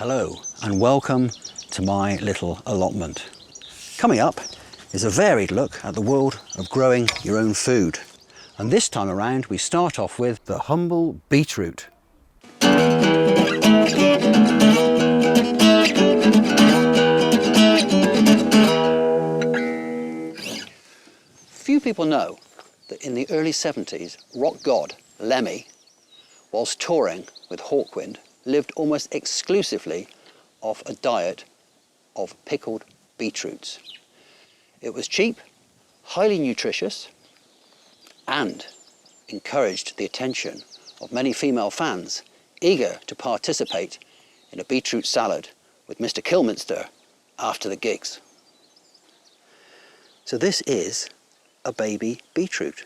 Hello and welcome to my little allotment. Coming up is a varied look at the world of growing your own food. And this time around we start off with the humble beetroot. Few people know that in the early 70s, rock god Lemmy, whilst touring with Hawkwind, lived almost exclusively off a diet of pickled beetroots. It was cheap, highly nutritious, and encouraged the attention of many female fans eager to participate in a beetroot salad with Mr. Kilminster after the gigs. So this is a baby beetroot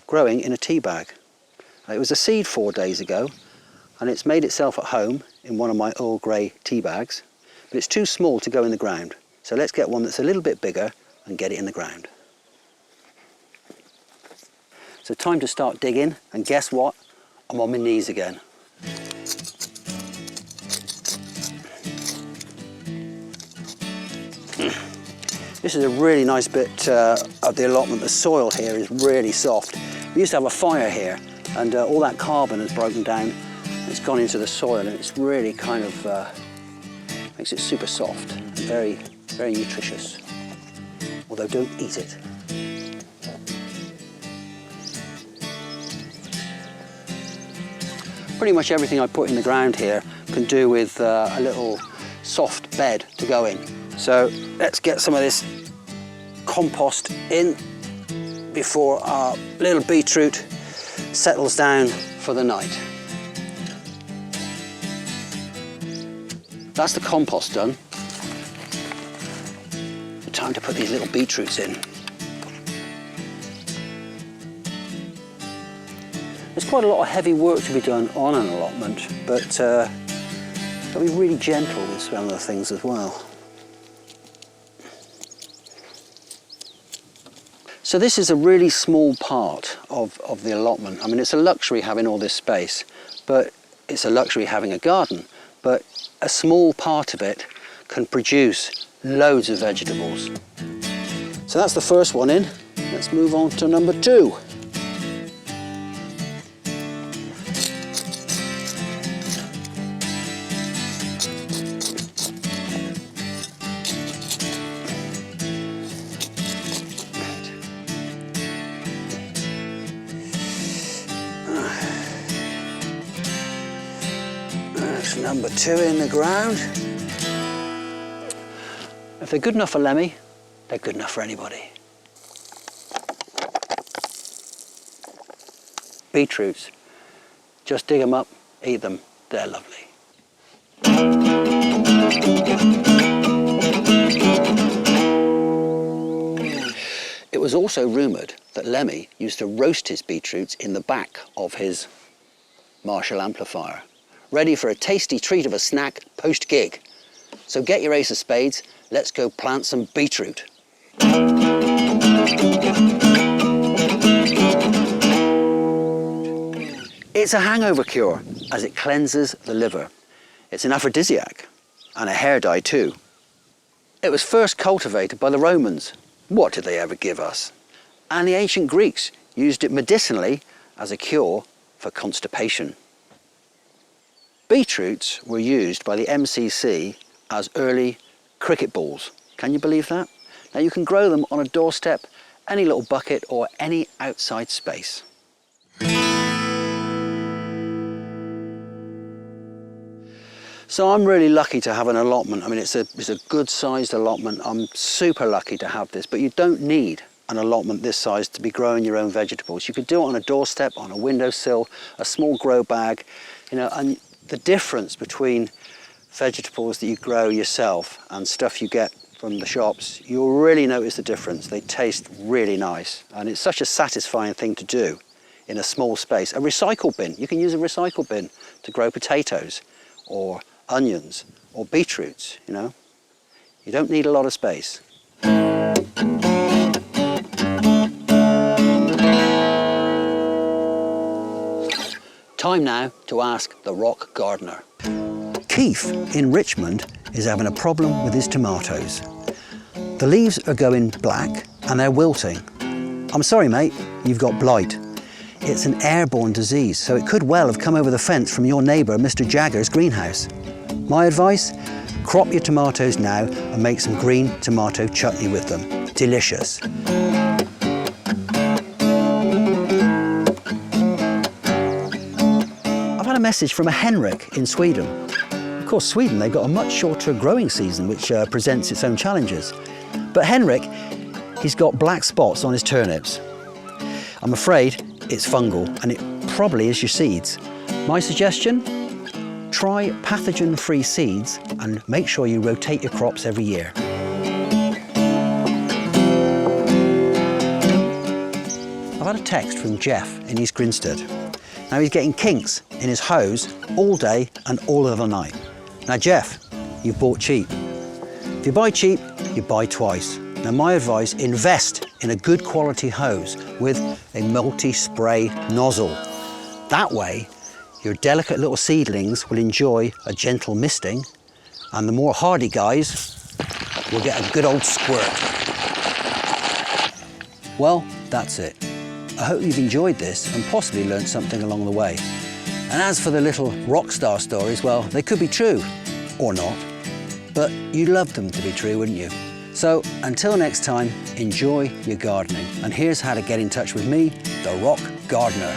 growing in a tea bag. It was a seed 4 days ago and it's made itself at home in one of my Earl Grey tea bags, but it's too small to go in the ground. So let's get one that's a little bit bigger and get it in the ground. So time to start digging, and guess what? I'm on my knees again. This is a really nice bit of the allotment. The soil here is really soft. We used to have a fire here and all that carbon has broken down. It's gone into the soil and it's really kind of makes it super soft and very, very nutritious. Although don't eat it. Pretty much everything I put in the ground here can do with a little soft bed to go in. So let's get some of this compost in before our little beetroot settles down for the night. That's the compost done. Time to put these little beetroots in. There's quite a lot of heavy work to be done on an allotment, but got to be really gentle with some of the things as well. So this is a really small part of the allotment. I mean, it's a luxury having all this space, but it's a luxury having a garden, but a small part of it can produce loads of vegetables. So that's the first one in. Let's move on to number 2. That's number 2 in the ground. If they're good enough for Lemmy, they're good enough for anybody. Beetroots, just dig them up, eat them, they're lovely. It was also rumoured that Lemmy used to roast his beetroots in the back of his Marshall amplifier, ready for a tasty treat of a snack post-gig. So get your ace of spades, let's go plant some beetroot. It's a hangover cure as it cleanses the liver. It's an aphrodisiac and a hair dye too. It was first cultivated by the Romans. What did they ever give us? And the ancient Greeks used it medicinally as a cure for constipation. Beetroots were used by the MCC as early cricket balls. Can you believe that? Now you can grow them on a doorstep, any little bucket or any outside space. So I'm really lucky to have an allotment. I mean, it's a good sized allotment. I'm super lucky to have this, but you don't need an allotment this size to be growing your own vegetables. You could do it on a doorstep, on a windowsill, a small grow bag, you know, and the difference between vegetables that you grow yourself and stuff you get from the shops, you'll really notice the difference. They taste really nice and it's such a satisfying thing to do in a small space. A recycle bin, you can use a recycle bin to grow potatoes or onions or beetroots, you know. You don't need a lot of space. Time now to ask the rock gardener. Keith in Richmond is having a problem with his tomatoes. The leaves are going black and they're wilting. I'm sorry mate, you've got blight. It's an airborne disease, so it could well have come over the fence from your neighbour Mr. Jagger's greenhouse. My advice? Crop your tomatoes now and make some green tomato chutney with them. Delicious. I've had a message from a Henrik in Sweden. Of course, Sweden, they've got a much shorter growing season, which presents its own challenges. But Henrik, he's got black spots on his turnips. I'm afraid it's fungal, and it probably is your seeds. My suggestion? Try pathogen-free seeds and make sure you rotate your crops every year. I've had a text from Jeff in East Grinstead. Now he's getting kinks in his hose all day and all of the night. Now Jeff, you've bought cheap. If you buy cheap, you buy twice. Now my advice, invest in a good quality hose with a multi-spray nozzle. That way, your delicate little seedlings will enjoy a gentle misting, and the more hardy guys will get a good old squirt. Well, that's it. I hope you've enjoyed this and possibly learned something along the way. And as for the little rock star stories, well, they could be true, or not, but you'd love them to be true, wouldn't you? So until next time, enjoy your gardening. And here's how to get in touch with me, the Rock Gardener.